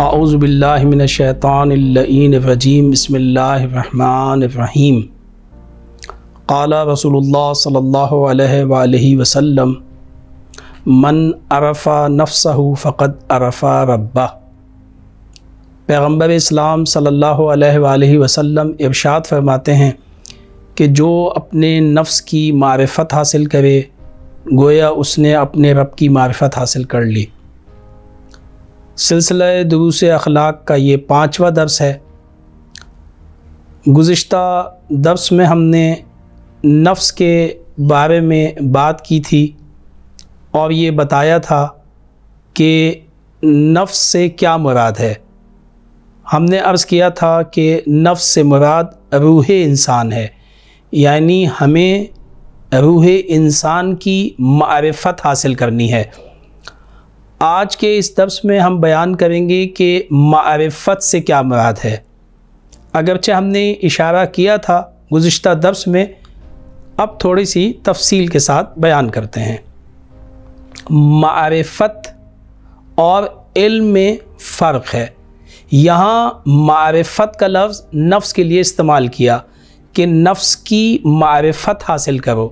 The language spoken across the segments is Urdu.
اعوذ باللہ من الشیطان اللعین الرجیم بسم اللہ الرحمن الرحیم قال رسول اللہ صلی اللہ علیہ وآلہ وسلم من عرف نفسہ فقد عرف ربہ۔ پیغمبر اسلام صلی اللہ علیہ وآلہ وسلم ارشاد فرماتے ہیں کہ جو اپنے نفس کی معرفت حاصل کرے گویا اس نے اپنے رب کی معرفت حاصل کر لی۔ سلسلہ دروس اخلاق کا یہ 5واں درس ہے۔ گزشتہ درس میں ہم نے نفس کے بارے میں بات کی تھی اور یہ بتایا تھا کہ نفس سے کیا مراد ہے۔ ہم نے عرض کیا تھا کہ نفس سے مراد روح انسان ہے، یعنی ہمیں روح انسان کی معرفت حاصل کرنی ہے۔ آج کے اس درس میں ہم بیان کریں گے کہ معرفت سے کیا مراد ہے۔ اگرچہ ہم نے اشارہ کیا تھا گزشتہ درس میں، اب تھوڑی سی تفصیل کے ساتھ بیان کرتے ہیں۔ معرفت اور علم میں فرق ہے۔ یہاں معرفت کا لفظ نفس کے لیے استعمال کیا کہ نفس کی معرفت حاصل کرو،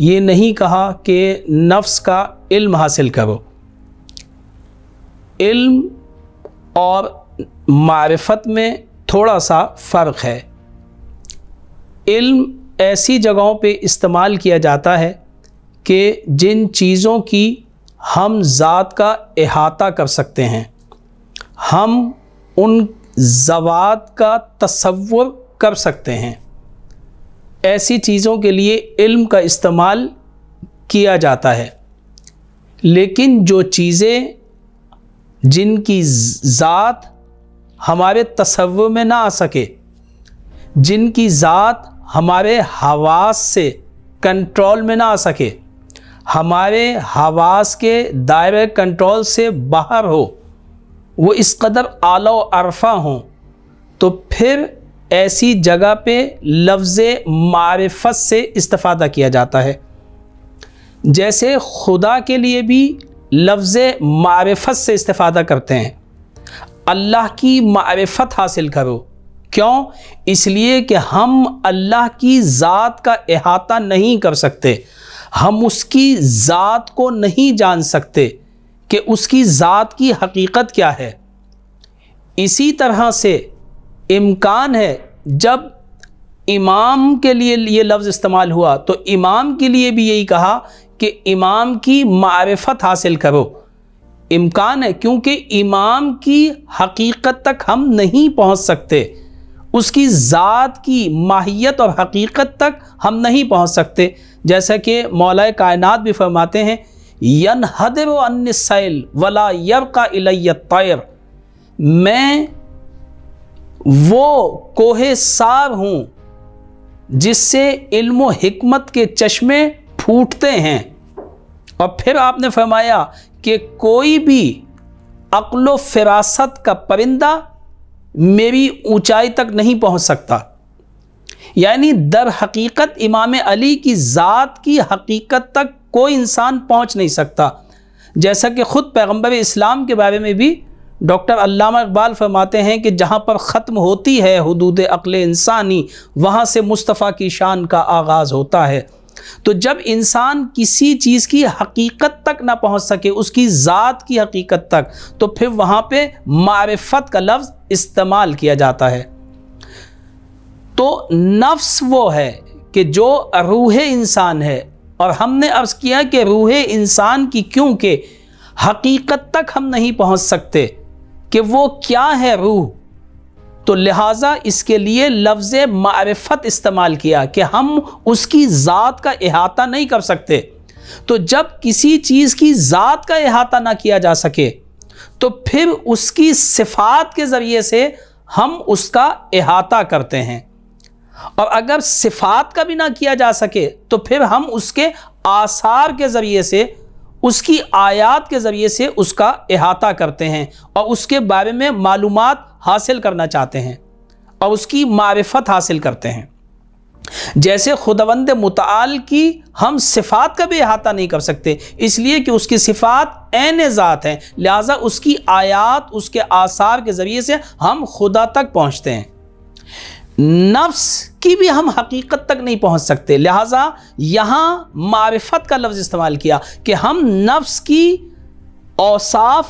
یہ نہیں کہا کہ نفس کا علم حاصل کرو۔ علم اور معرفت میں تھوڑا سا فرق ہے۔ علم ایسی جگہوں پہ استعمال کیا جاتا ہے کہ جن چیزوں کی ہم ذات کا احاطہ کر سکتے ہیں، ہم ان ذوات کا تصور کر سکتے ہیں، ایسی چیزوں کے لیے علم کا استعمال کیا جاتا ہے۔ لیکن جو چیزیں جن کی ذات ہمارے تصور میں نہ آ سکے، جن کی ذات ہمارے حواس سے کنٹرول میں نہ آ سکے، ہمارے حواس کے دائرے کنٹرول سے باہر ہو، وہ اس قدر اعلیٰ و عرفہ ہوں، تو پھر ایسی جگہ پہ لفظ معرفت سے استفادہ کیا جاتا ہے۔ جیسے خدا کے لیے بھی لفظ معرفت سے استفادہ کرتے ہیں۔ اللہ کی معرفت حاصل کرو، کیوں؟ اس لیے کہ ہم اللہ کی ذات کا احاطہ نہیں کر سکتے، ہم اس کی ذات کو نہیں جان سکتے کہ اس کی ذات کی حقیقت کیا ہے۔ اسی طرح سے امکان ہے جب امام کے لیے یہ لفظ استعمال ہوا تو امام کے لیے بھی یہی کہا کہ امام کی معرفت حاصل کرو۔ امکان ہے کیونکہ امام کی حقیقت تک ہم نہیں پہنچ سکتے، اس کی ذات کی ماہیت اور حقیقت تک ہم نہیں پہنچ سکتے۔ جیسا کہ مولا کائنات بھی فرماتے ہیں يَنْحَدِرُ عَنِّ السَّيْلِ وَلَا يَبْقَى إِلَيَّ الطَّيْرُ، میں وہ کوہ سار ہوں جس سے علم و حکمت کے چشمے پھوٹتے ہیں۔ اور پھر آپ نے فرمایا کہ کوئی بھی عقل و فراست کا پرندہ میری اونچائی تک نہیں پہنچ سکتا۔ یعنی در حقیقت امام علی کی ذات کی حقیقت تک کوئی انسان پہنچ نہیں سکتا۔ جیسا کہ خود پیغمبر اسلام کے بارے میں بھی ڈاکٹر علامہ اقبال فرماتے ہیں کہ جہاں پر ختم ہوتی ہے حدود عقل انسانی، وہاں سے مصطفیٰ کی شان کا آغاز ہوتا ہے۔ تو جب انسان کسی چیز کی حقیقت تک نہ پہنچ سکے، اس کی ذات کی حقیقت تک، تو پھر وہاں پہ معرفت کا لفظ استعمال کیا جاتا ہے۔ تو نفس وہ ہے کہ جو روح انسان ہے، اور ہم نے عرض کیا کہ روح انسان کی کیونکہ حقیقت تک ہم نہیں پہنچ سکتے کہ وہ کیا ہے روح، تو لہٰذا اس کے لیے لفظ معرفت استعمال کیا کہ ہم اس کی ذات کا احاطہ نہیں کر سکتے۔ تو جب کسی چیز کی ذات کا احاطہ نہ کیا جا سکے تو پھر اس کی صفات کے ذریعے سے ہم اس کا احاطہ کرتے ہیں، اور اگر صفات کا بھی نہ کیا جا سکے تو پھر ہم اس کے آثار کے ذریعے سے، اس کی آیات کے ذریعے سے اس کا احاطہ کرتے ہیں اور اس کے بارے میں معلومات حاصل کرنا چاہتے ہیں اور اس کی معرفت حاصل کرتے ہیں۔ جیسے خداوند متعال کی ہم صفات کا بھی احاطہ نہیں کر سکتے، اس لیے کہ اس کی صفات عین ذات ہیں، لہٰذا اس کی آیات، اس کے آثار کے ذریعے سے ہم خدا تک پہنچتے ہیں۔ نفس کی بھی ہم حقیقت تک نہیں پہنچ سکتے، لہٰذا یہاں معرفت کا لفظ استعمال کیا کہ ہم نفس کی اوصاف،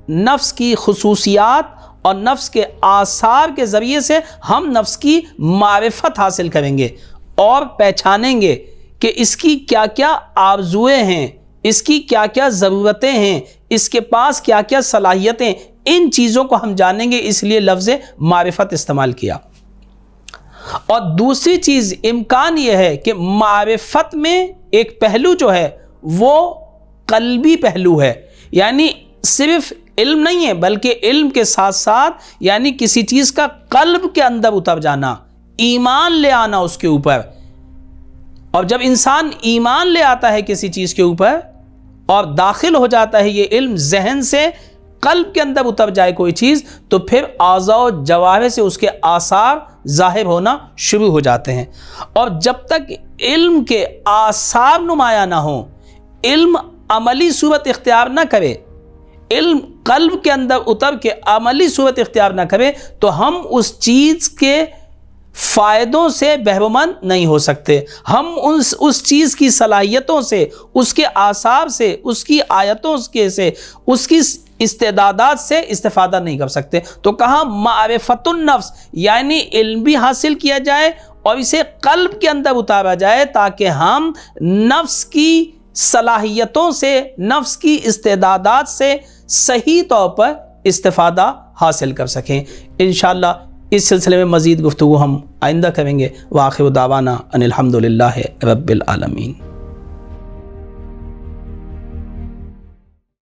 نفس کی خصوصیات اور نفس کے آثار کے ذریعے سے ہم نفس کی معرفت حاصل کریں گے اور پہچانیں گے کہ اس کی کیا کیا آرزوئیں ہیں، اس کی کیا کیا ضرورتیں ہیں، اس کے پاس کیا کیا صلاحیتیں، ان چیزوں کو ہم جانیں گے، اس لیے لفظ معرفت استعمال کیا۔ اور دوسری چیز امکان یہ ہے کہ معرفت میں ایک پہلو جو ہے وہ قلبی پہلو ہے، یعنی صرف علم نہیں ہے بلکہ علم کے ساتھ ساتھ یعنی کسی چیز کا قلب کے اندر اتر جانا، ایمان لے آنا اس کے اوپر۔ اور جب انسان ایمان لے آتا ہے کسی چیز کے اوپر اور داخل ہو جاتا ہے یہ علم ذہن سے، قلب کے اندر اتر جائے کوئی چیز، تو پھر اعضاء و جوارح سے اس کے آثار ظاہر ہونا شروع ہو جاتے ہیں۔ اور جب تک علم کے آثار نمایاں نہ ہوں، علم عملی صورت اختیار نہ کرے، علم قلب کے اندر اتر کے عملی صورت اختیار نہ کرے، تو ہم اس چیز کے فائدوں سے بہرمند نہیں ہو سکتے، ہم اس چیز کی صلاحیتوں سے، اس کے آثار سے، اس کی آیتوں سے، اس کی استعدادات سے استفادہ نہیں کر سکتے۔ تو کہاں معرفت النفس، یعنی علم بھی حاصل کیا جائے اور اسے قلب کے اندر اتارا جائے تاکہ ہم نفس کی صلاحیتوں سے، نفس کی استعدادات سے صحیح طور پر استفادہ حاصل کر سکیں۔ انشاءاللہ اس سلسلے میں مزید گفتگو ہم آئندہ کریں گے۔ وآخر دعوانا ان الحمدللہ رب العالمین۔